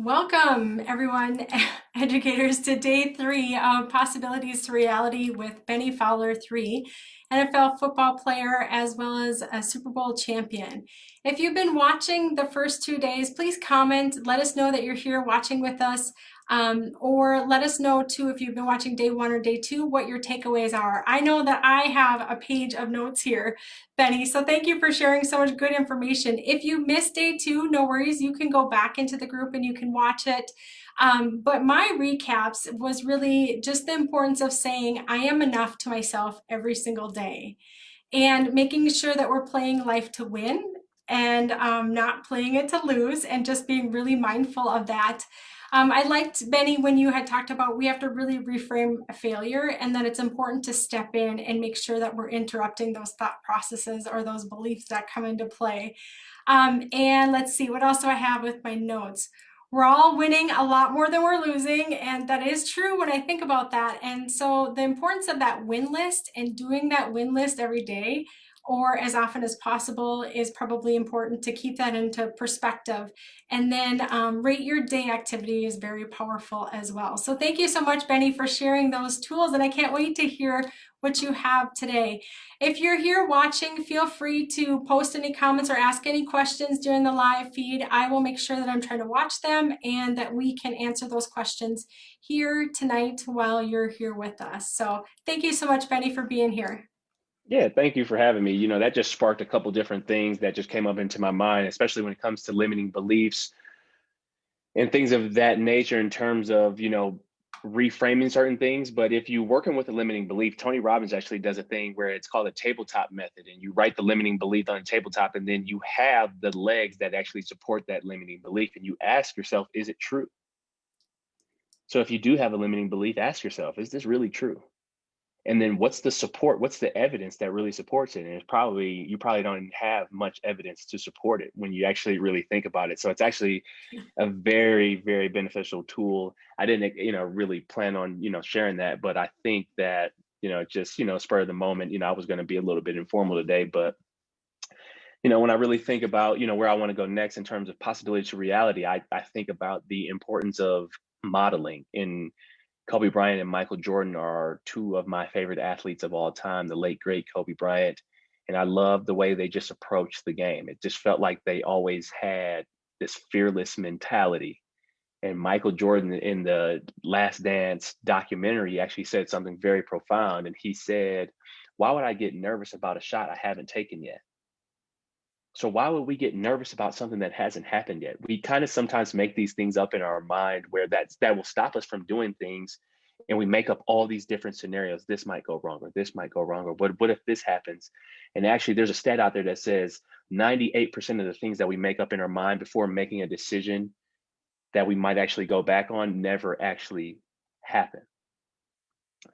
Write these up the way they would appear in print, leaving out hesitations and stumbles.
Welcome, everyone, educators, to day 3 of Possibilities to Reality with Bennie Fowler 3, NFL football player as well as a Super Bowl champion. If you've been watching the first 2 days, please comment. Let us know that you're here watching with us. Or let us know too if you've been watching day 1 or day 2 what your takeaways are. I know that I have a page of notes here, Bennie, so thank you for sharing so much good information. If you missed day 2, no worries, you can go back into the group and you can watch it. But my recaps was really just the importance of saying I am enough to myself every single day and making sure that we're playing life to win and not playing it to lose, and just being really mindful of that. I liked, Bennie, when you had talked about we have to really reframe a failure and that it's important to step in and make sure that we're interrupting those thought processes or those beliefs that come into play. And let's see, what else do I have with my notes? We're all winning a lot more than we're losing, and that is true when I think about that. And so the importance of that win list and doing that win list every day or as often as possible is probably important to keep that into perspective. And then rate your day activity is very powerful as well. So thank you so much, Bennie, for sharing those tools, and I can't wait to hear what you have today. If you're here watching, feel free to post any comments or ask any questions during the live feed. I will make sure that I'm trying to watch them and that we can answer those questions here tonight while you're here with us. So thank you so much, Bennie, for being here. Yeah, thank you for having me. That just sparked a couple different things that just came up into my mind, especially when it comes to limiting beliefs and things of that nature in terms of, reframing certain things. But if you're working with a limiting belief, Tony Robbins actually does a thing where it's called a tabletop method. And you write the limiting belief on a tabletop, and then you have the legs that actually support that limiting belief. And you ask yourself, is it true? So if you do have a limiting belief, ask yourself, is this really true? And then what's the support, what's the evidence that really supports it? And it's probably, you probably don't have much evidence to support it when you actually really think about it. So it's actually a very, very beneficial tool. I didn't, really plan on, sharing that, but I think that, just, spur of the moment, I was going to be a little bit informal today, but when I really think about, where I want to go next in terms of possibility to reality, I think about the importance of modeling. In Kobe Bryant and Michael Jordan are two of my favorite athletes of all time, the late great Kobe Bryant. And I love the way they just approached the game. It just felt like they always had this fearless mentality. And Michael Jordan, in the Last Dance documentary, actually said something very profound. And he said, "Why would I get nervous about a shot I haven't taken yet?" So why would we get nervous about something that hasn't happened yet? We kind of sometimes make these things up in our mind where that will stop us from doing things. And we make up all these different scenarios. This might go wrong, or this might go wrong, or what if this happens? And actually, there's a stat out there that says 98% of the things that we make up in our mind before making a decision that we might actually go back on never actually happen.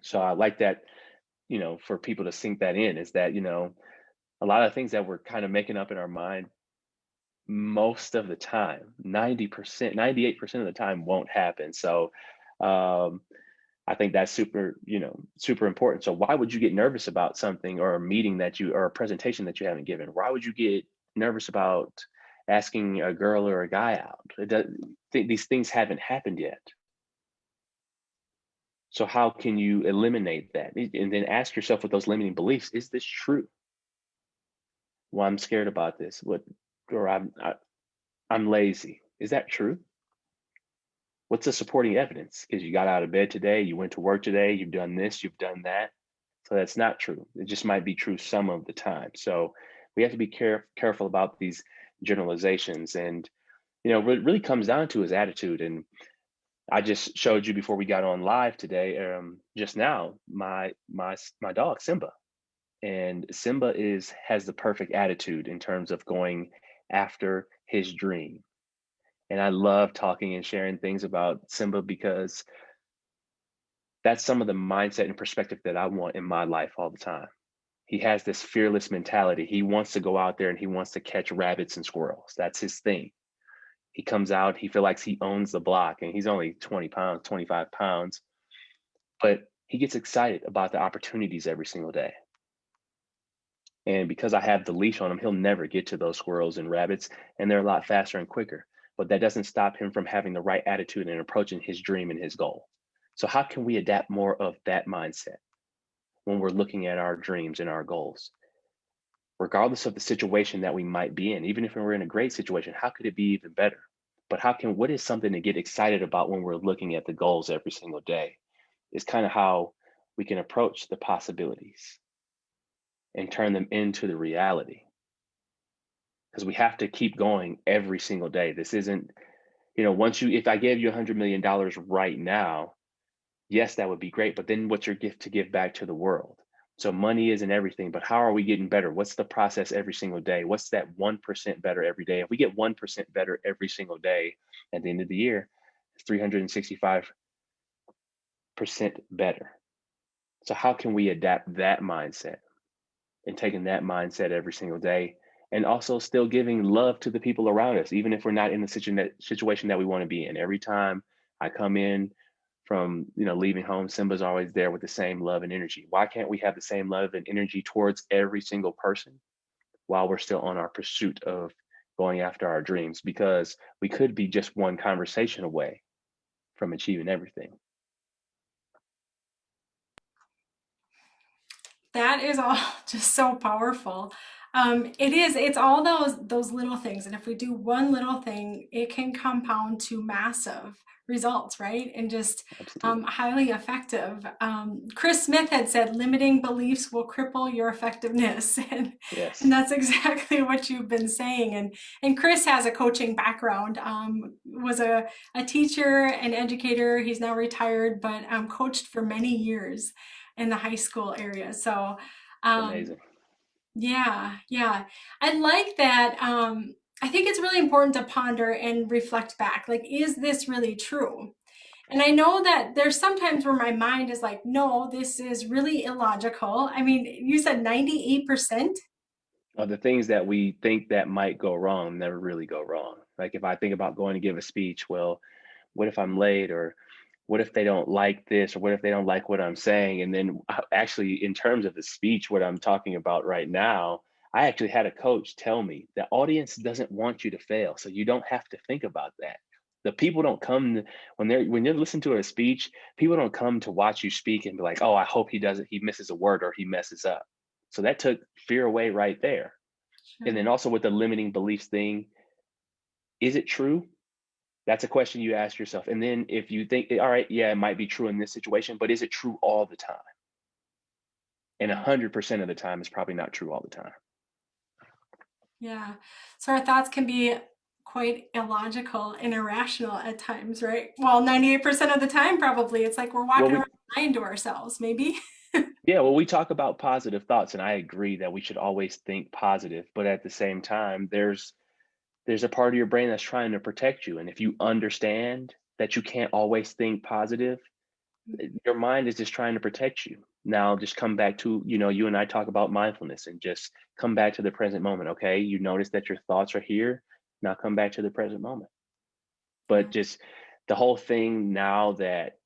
So I like that, for people to sink that in, is that, a lot of things that we're kind of making up in our mind most of the time, 90%, 98% of the time won't happen. So um, I think that's super important. So why would you get nervous about something, or a meeting that you, or a presentation that you haven't given? Why would you get nervous about asking a girl or a guy out? These things haven't happened yet. So how can you eliminate that? And then ask yourself, with those limiting beliefs, is this true? Well, I'm scared about this. Or I'm lazy. Is that true? What's the supporting evidence? Because you got out of bed today, you went to work today, you've done this, you've done that. So that's not true. It just might be true some of the time. So we have to be careful about these generalizations. And what it really comes down to is attitude. And I just showed you before we got on live today, just now, my dog Simba. And Simba has the perfect attitude in terms of going after his dream. And I love talking and sharing things about Simba because that's some of the mindset and perspective that I want in my life all the time. He has this fearless mentality. He wants to go out there and he wants to catch rabbits and squirrels. That's his thing. He comes out, he feels like he owns the block, and he's only 20 pounds, 25 pounds, but he gets excited about the opportunities every single day. And because I have the leash on him, he'll never get to those squirrels and rabbits, and they're a lot faster and quicker. but that doesn't stop him from having the right attitude and approaching his dream and his goal. So how can we adapt more of that mindset when we're looking at our dreams and our goals? Regardless of the situation that we might be in, even if we're in a great situation, how could it be even better? But what is something to get excited about when we're looking at the goals every single day? Is kind of how we can approach the possibilities and turn them into the reality. Because we have to keep going every single day. This isn't, if I gave you $100 million right now, yes, that would be great. But then what's your gift to give back to the world? So money isn't everything, but how are we getting better? What's the process every single day? What's that 1% better every day? If we get 1% better every single day at the end of the year, it's 365% better. So how can we adapt that mindset and taking that mindset every single day and also still giving love to the people around us, even if we're not in the situation that we want to be in? Every time I come in from leaving home, Simba's always there with the same love and energy. Why can't we have the same love and energy towards every single person while we're still on our pursuit of going after our dreams? Because we could be just one conversation away from achieving everything. That is all just so powerful. It's all those little things. And if we do one little thing, it can compound to massive results, right? And just Absolutely. highly effective. Chris Smith had said, limiting beliefs will cripple your effectiveness. And Yes. that's exactly what you've been saying. And Chris has a coaching background, was a teacher and educator. He's now retired, but coached for many years in the high school area. So, It's um, amazing. yeah, yeah. I like that. I think it's really important to ponder and reflect back. Like, is this really true? And I know that there's sometimes where my mind is like, no, this is really illogical. I mean, you said 98%. The things that we think that might go wrong never really go wrong. Like if I think about going to give a speech, well, what if I'm late, or what if they don't like this, or what if they don't like what I'm saying? And then actually, in terms of the speech, what I'm talking about right now, I actually had a coach tell me the audience doesn't want you to fail, so you don't have to think about that. The people don't when you're listening to a speech, people don't come to watch you speak and be like, oh, I hope he misses a word or he messes up. So that took fear away right there. And then Sure. also with the limiting beliefs thing, is it true? That's a question you ask yourself. And then if you think, all right, yeah, it might be true in this situation, but is it true all the time? And Yeah. 100% of the time, it's probably not true all the time. Yeah. So our thoughts can be quite illogical and irrational at times, right? Well, 98% of the time, probably. It's like we're Well, walking around we, lying to ourselves, maybe. yeah, well, we talk about positive thoughts, and I agree that we should always think positive. But at the same time, there's a part of your brain that's trying to protect you. And if you understand that you can't always think positive, your mind is just trying to protect you. Now, just come back to, you and I talk about mindfulness and just come back to the present moment. Okay. You notice that your thoughts are here. Now come back to the present moment. But Yeah. just the whole thing now that,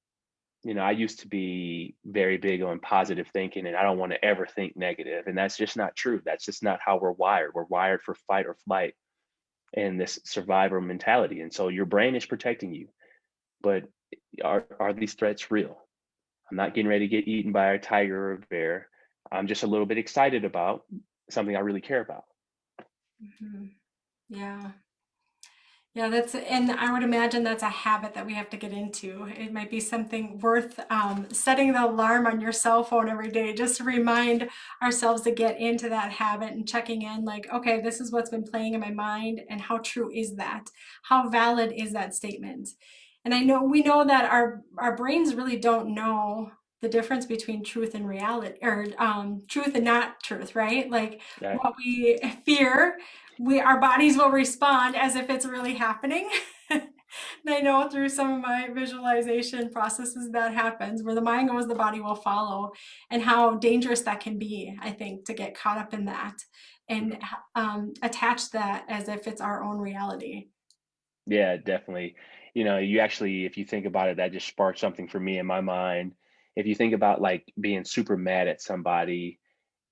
I used to be very big on positive thinking and I don't want to ever think negative. And that's just not true. That's just not how we're wired. We're wired for fight or flight and this survivor mentality. And so your brain is protecting you. But are these threats real? I'm not getting ready to get eaten by a tiger or a bear. I'm just a little bit excited about something I really care about. Mhm. Yeah. Yeah, and I would imagine that's a habit that we have to get into. It might be something worth setting the alarm on your cell phone every day just to remind ourselves to get into that habit and checking in like, okay, this is what's been playing in my mind, and how true is that? How valid is that statement? And we know that our brains really don't know the difference between truth and reality, or truth and not truth, right? Like Right. what we fear, our bodies will respond as if it's really happening. And I know through some of my visualization processes that happens, where the mind goes, the body will follow, and how dangerous that can be, I think, to get caught up in that and attach that as if it's our own reality. Yeah, definitely. You actually, if you think about it, that just sparked something for me in my mind. If you think about like being super mad at somebody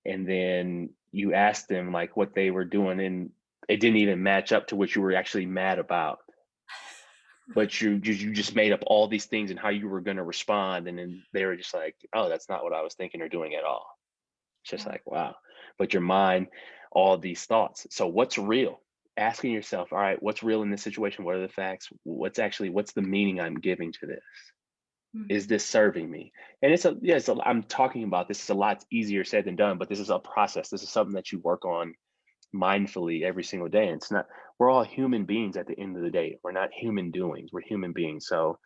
and then you ask them like what they were doing and it didn't even match up to what you were actually mad about. but you just made up all these things and how you were going to respond, and then they were just like, oh, that's not what I was thinking or doing at all. It's just Yeah. like, wow. But your mind, all these thoughts. So what's real? Asking yourself, all right, what's real in this situation? What are the facts? What's the meaning I'm giving to this? Is Mhm. this serving me? And it's a yes, I'm talking about this is a lot easier said than done, but this is a process. This is something that you work on mindfully every single day. And it's not, we're all human beings at the end of the day. We're not human doings. We're human beings. So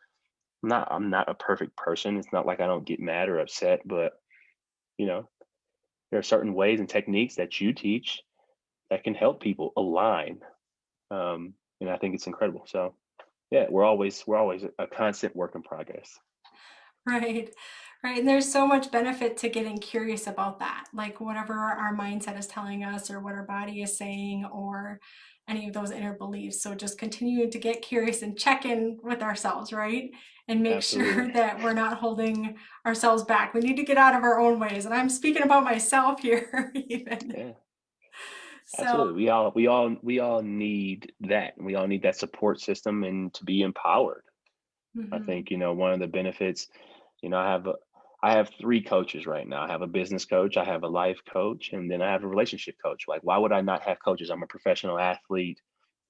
I'm not a perfect person. It's not like I don't get mad or upset, but you know, there are certain ways and techniques that you teach that can help people align. And I think it's incredible. So yeah, we're always a constant work in progress. Right. Right. And there's so much benefit to getting curious about that. Like whatever our mindset is telling us or what our body is saying or any of those inner beliefs. So just continue to get curious and check in with ourselves, right? And make Absolutely. sure that we're not holding ourselves back. We need to get out of our own ways. And I'm speaking about myself here even. Yeah. So, Absolutely. We all need that. We all need that support system and to be empowered. I mhm, think, one of the benefits, I have three coaches right now. I have a business coach, I have a life coach, and then I have a relationship coach. Like, why would I not have coaches? I'm a professional athlete.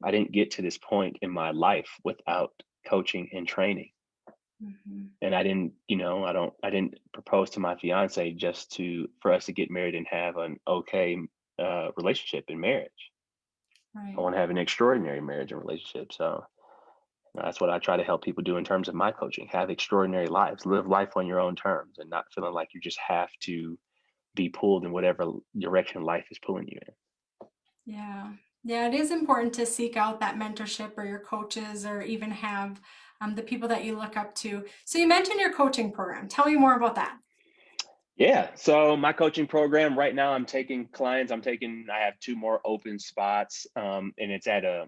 I didn't get to this point in my life without coaching and training. mhm, And I didn't propose to my fiance just for us to get married and have an okay relationship and marriage. I right. want to have an extraordinary marriage and relationship. So that's what I try to help people do in terms of my coaching. Have extraordinary lives, live life on your own terms, and not feeling like you just have to be pulled in whatever direction life is pulling you in. Yeah. Yeah, it is important to seek out that mentorship or your coaches or even have the people that you look up to. So you mentioned your coaching program. Tell me more about that. Yeah. So my coaching program right now, I'm taking clients. I have two more open spots, and it's at a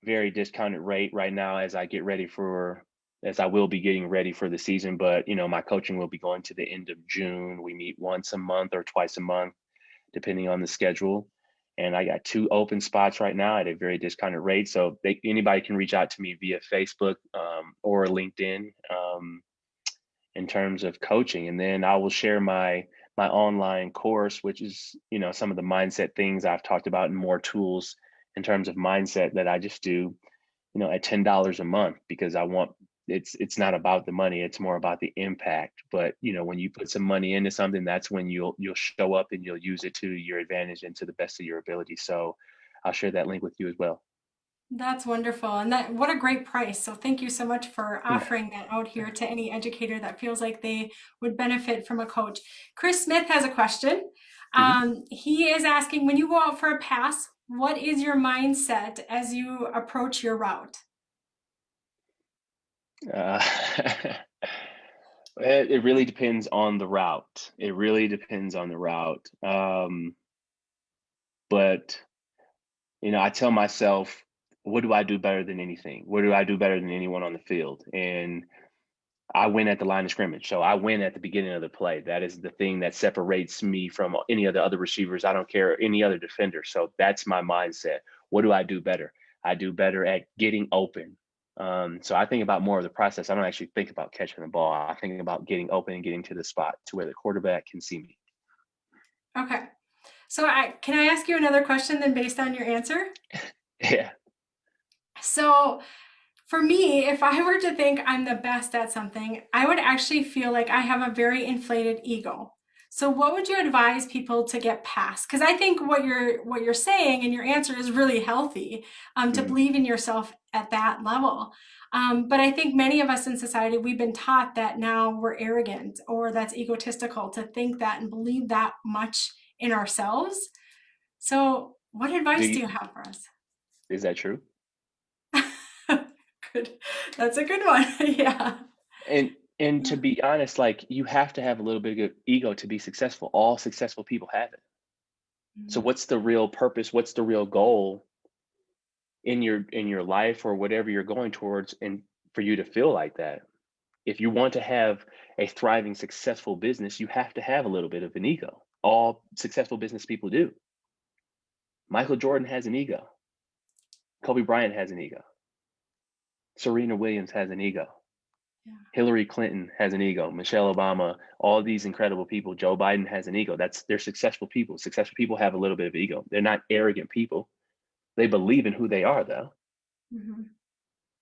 very discounted rate right now as I will be getting ready for the season. But my coaching will be going to the end of June. We meet once a month or twice a month, depending on the schedule. And I got two open spots right now at a very discounted rate. So anybody can reach out to me via Facebook or LinkedIn in terms of coaching. And then I will share my online course, which is some of the mindset things I've talked about and more tools in terms of mindset that I just do at $10 a month because I want it's not about the money, it's more about the impact. But when you put some money into something, that's when you'll show up and you'll use it to your advantage and to the best of your ability. So I'll share that link with you as well. That's wonderful. And that what a great price. So thank you so much for offering that out here to any educator that feels like they would benefit from a coach. Chris Smith has a question. Mhm. He is asking, when you go out for a pass, what is your mindset as you approach your route? uh, it really depends on the route. It really depends on the route. But I tell myself, what do I do better than anything? What do I do better than anyone on the field? And I win at the line of scrimmage. So I win at the beginning of the play. That is the thing that separates me from any of the other receivers. I don't care any other defender. So that's my mindset. What do I do better? I do better at getting open. So I think about more of the process. I don't actually think about catching the ball. I think about getting open and getting to the spot to where the quarterback can see me. Okay. So can I ask you another question then based on your answer? Yeah. So for me, if I were to think I'm the best at something, I would actually feel like I have a very inflated ego. So what would you advise people to get past? Because I think what you're saying and your answer is really healthy, to Mhm. believe in yourself at that level. But I think many of us in society, we've been taught that now we're arrogant or that's egotistical to think that and believe that much in ourselves. So what Do advice do you, you have for us? is that true? Good. That's a good one. Yeah. And to Yeah. be honest, like you have to have a little bit of ego to be successful. All successful people have it. So Mhm. what's the real purpose? What's the real goal in your life or whatever you're going towards and for you to feel like that? If you want to have a thriving, successful business, you have to have a little bit of an ego. All successful business people do. Michael Jordan has an ego. Kobe Bryant has an ego. Serena Williams has an ego. Yeah. Hillary Clinton has an ego. Michelle Obama, all these incredible people. Joe Biden has an ego. They're successful people. Successful people have a little bit of ego. They're not arrogant people. They believe in who they are, though. Mm-hmm.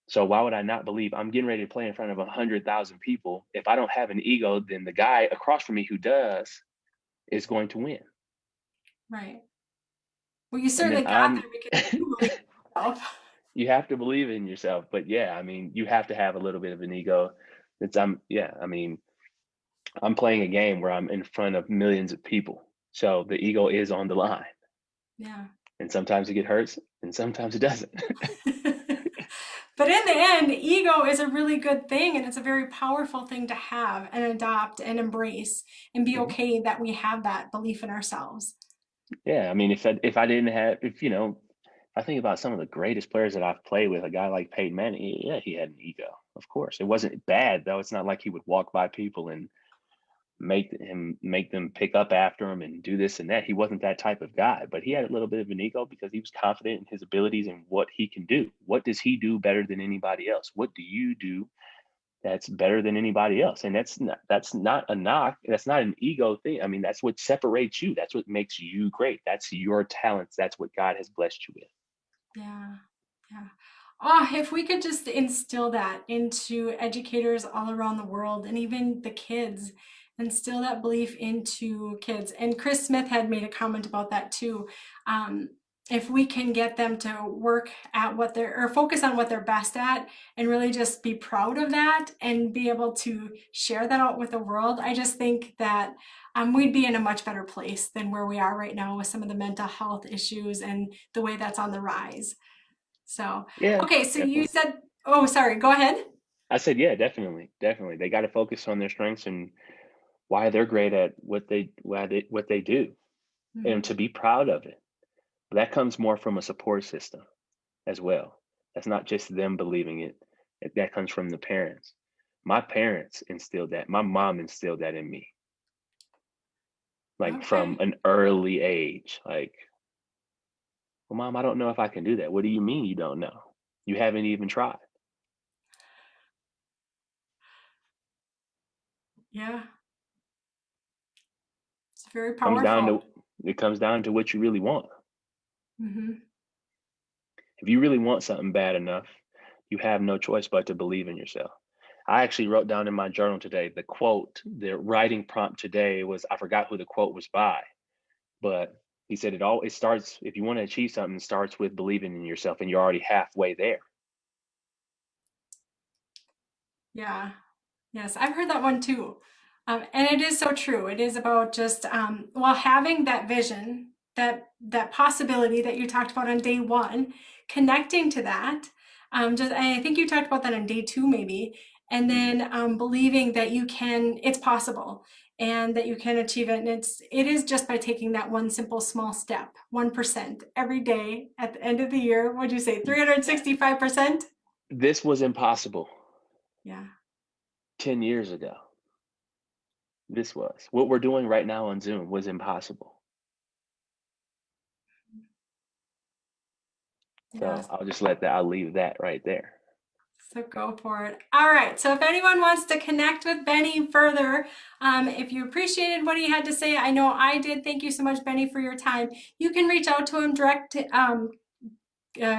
So why would I not believe I'm getting ready to play in front of 100,000 people? If I don't have an ego, then the guy across from me who does is going to win. Right. Well, you And then certainly got there because you believe in yourself. you have to believe in yourself. But yeah, I mean, you have to have a little bit of an ego. I mean, I'm playing a game where I'm in front of millions of people. So the ego is on the line. Yeah. And sometimes it hurts and sometimes it doesn't. But in the end, ego is a really good thing and it's a very powerful thing to have and adopt and embrace and be Mhm. okay that we have that belief in ourselves. Yeah, I mean, if I didn't have, if you know, I think about some of the greatest players that I've played with, a guy like Peyton Manning, yeah, he had an ego. Of course, it wasn't bad though. It's not like he would walk by people and make them pick up after him and do this and that. He wasn't that type of guy, but he had a little bit of an ego because he was confident in his abilities and what he can do. What does he do better than anybody else? What do you do that's better than anybody else? And that's not a knock. That's not an ego thing. I mean, that's what separates you. That's what makes you great. That's your talents. That's what God has blessed you with. Yeah. Yeah. Oh, if we could just instill that into educators all around the world and even the kids, instill that belief into kids. And Chris Smith had made a comment about that too. Um, if we can get them to work at what they're, or focus on what they're best at and really just be proud of that and be able to share that out with the world, I just think that we'd be in a much better place than where we are right now with some of the mental health issues and the way that's on the rise. So, Yeah, okay, so you definitely. said, oh, sorry, go ahead. I said, yeah, definitely, definitely. They got to focus on their strengths and why they're great at what they do, and Mhm. to be proud of it. That comes more from a support system as well. That's not just them believing it. That comes from the parents. My parents instilled that. My mom instilled that in me, like from Okay. an early age. Like, well, mom, I don't know if I can do that. What do you mean you don't know? You haven't even tried. Yeah, it's very Comes down powerful. to it comes down to what you really want. Hmm. If you really want something bad enough, you have no choice but to believe in yourself. I actually wrote down in my journal today the quote, the writing prompt today was, I forgot who the quote was by, but he said it starts, if you want to achieve something, it starts with believing in yourself and you're already halfway there. Yeah. Yes, I've heard that one too. And it is so true. It is about just well having that vision, that possibility that you talked about on day one, connecting to that. Just and I think you talked about that on day two maybe, and Mhm. then believing that you can, it's possible, and that you can achieve it. And it is just by taking that one simple small step, 1% every day at the end of the year. What'd you say, 365%? This was impossible Yeah. 10 years ago. This was what we're doing right now on Zoom was impossible. Yes. So I'll leave that right there. So go for it. All right. So if anyone wants to connect with Bennie further, if you appreciated what he had to say, I know I did. Thank you so much, Bennie, for your time. You can reach out to him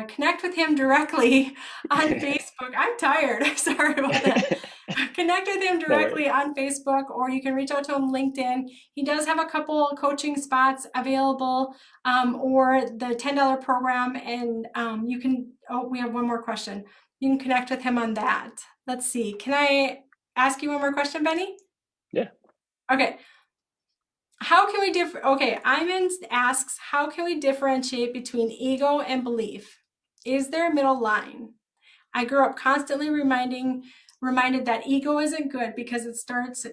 connect with him directly on Facebook. I'm tired. Sorry about that. Connect with him No worries. directly on Facebook, or you can reach out to him LinkedIn. He does have a couple coaching spots available, or the $10 program. And you can, oh, we have one more question. You can connect with him on that. Let's see. Can I ask you one more question, Bennie? Yeah. Okay. How can we okay, Iman asks, how can we differentiate between ego and belief? Is there a middle line? I grew up constantly reminded that ego isn't good because it starts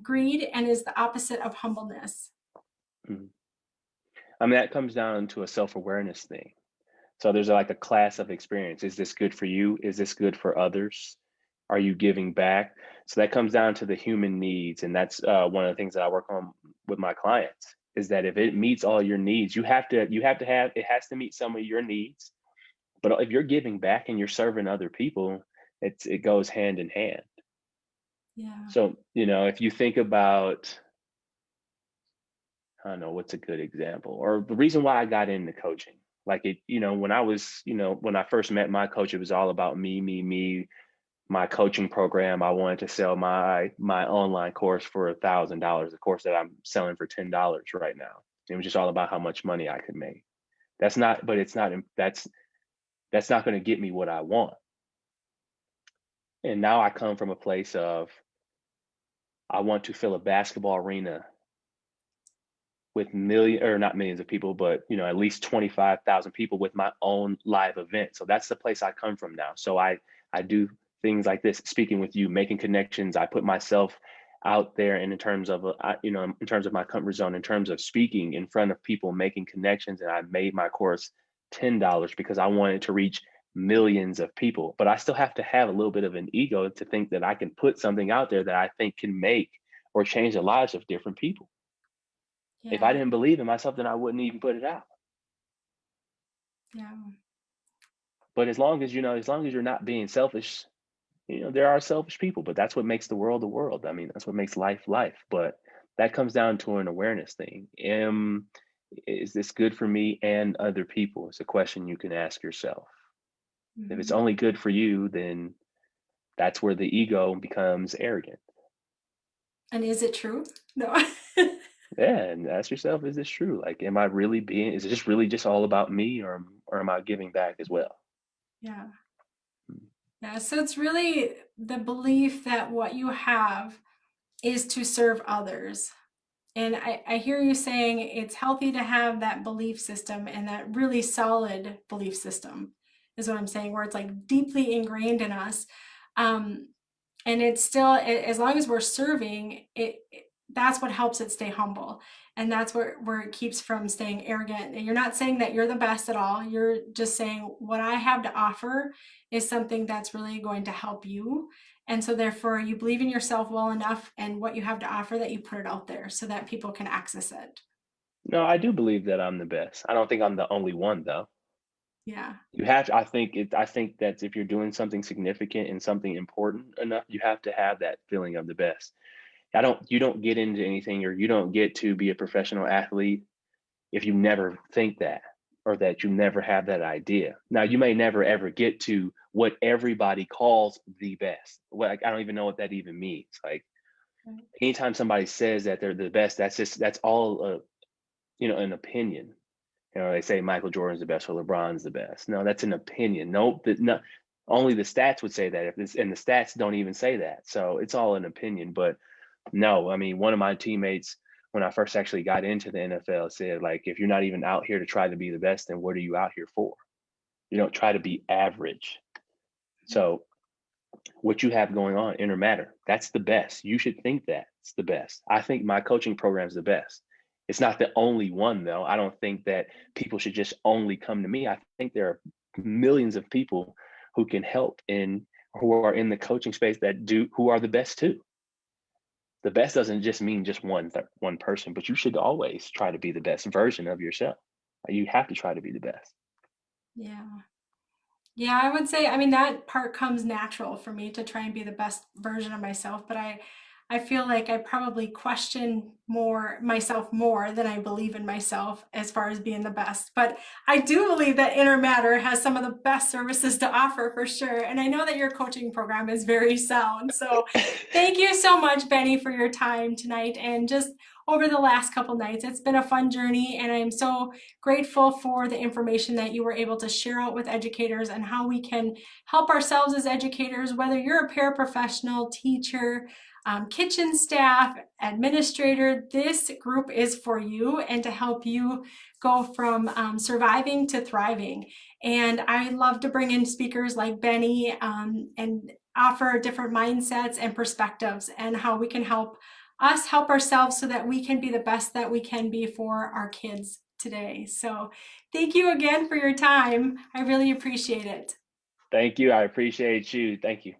greed and is the opposite of humbleness. Mhm. I mean, that comes down to a self-awareness thing. So there's like a class of experience. Is this good for you? Is this good for others? Are you giving back? So that comes down to the human needs, and that's one of the things that I work on with my clients. Is that if it meets all your needs, you have to have it has to meet some of your needs, But if you're giving back and you're serving other people, it goes hand in hand. Yeah. So, if you think about, I don't know, what's a good example? Or the reason why I got into coaching. Like when I first met my coach, it was all about me, me, me. My coaching program, I wanted to sell my online course for $1,000, a course that I'm selling for $10 right now. It was just all about how much money I could make. That's not, but it's not, that's not going to get me what I want. And now I come from a place of I want to fill a basketball arena with million or not millions of people, but at least 25,000 people with my own live event. So that's the place I come from now. So I do things like this, speaking with you, making connections. I put myself out there, and in terms of in terms of my comfort zone, in terms of speaking in front of people, making connections, and I made my course $10 because I wanted to reach millions of people. But I still have to have a little bit of an ego to think that I can put something out there that I think can make or change the lives of different people. If I Yeah. didn't believe in myself, then I wouldn't even put it out. Yeah. But as long as you're not being selfish, there are selfish people, but that's what makes the world the world. I mean, that's what makes life life. But that comes down to an awareness thing. Is this good for me and other people? It's a question you can ask yourself. If it's Mhm. only good for you, then that's where the ego becomes arrogant. And is it true? No. Yeah, and ask yourself, is this true? Like, is it just really just all about me, or am I giving back as well? Yeah. Yeah. So it's really the belief that what you have is to serve others. And I hear you saying it's healthy to have that belief system, and that really solid belief system is what I'm saying, where it's like deeply ingrained in us. Um, and it's still, as long as we're serving that's what helps it stay humble, and that's where it keeps from staying arrogant. And you're not saying that you're the best at all, you're just saying what I have to offer is something that's really going to help you, and so therefore you believe in yourself well enough and what you have to offer that you put it out there so that people can access it. No, I do believe that I'm the best. I don't think I'm the only one though. Yeah. I think that if you're doing something significant and something important enough, you have to have that feeling of the best. You don't get into anything, or you don't get to be a professional athlete if you never think that, or that you never have that idea. Now, you may never ever get to what everybody calls the best. Like, I don't even know what that even means. Like, Right. anytime somebody says that they're the best, that's all an opinion. They say Michael Jordan's the best or LeBron's the best. No, that's an opinion. No, no, only the stats would say that. And the stats don't even say that. So it's all an opinion. But no, I mean, one of my teammates, when I first actually got into the NFL, said, like, if you're not even out here to try to be the best, then what are you out here for? You don't try to be average. So what you have going on, inner matter, that's the best. You should think that it's the best. I think my coaching program is the best. It's not the only one, though. I don't think that people should just only come to me. I think there are millions of people who can help who are in the coaching space who are the best too. The best doesn't just mean just one person, but you should always try to be the best version of yourself. You have to try to be the best. Yeah. Yeah, I would say, I mean, that part comes natural for me to try and be the best version of myself, but I feel like I probably question more myself more than I believe in myself as far as being the best. But I do believe that Inner Matter has some of the best services to offer for sure. And I know that your coaching program is very sound. So thank you so much, Benny, for your time tonight and just over the last couple nights. It's been a fun journey, and I am so grateful for the information that you were able to share out with educators and how we can help ourselves as educators, whether you're a paraprofessional, teacher, kitchen staff, administrator. This group is for you and to help you go from surviving to thriving. And I love to bring in speakers like Benny and offer different mindsets and perspectives and how we can help us help ourselves so that we can be the best that we can be for our kids today. So thank you again for your time. I really appreciate it. Thank you. I appreciate you. Thank you.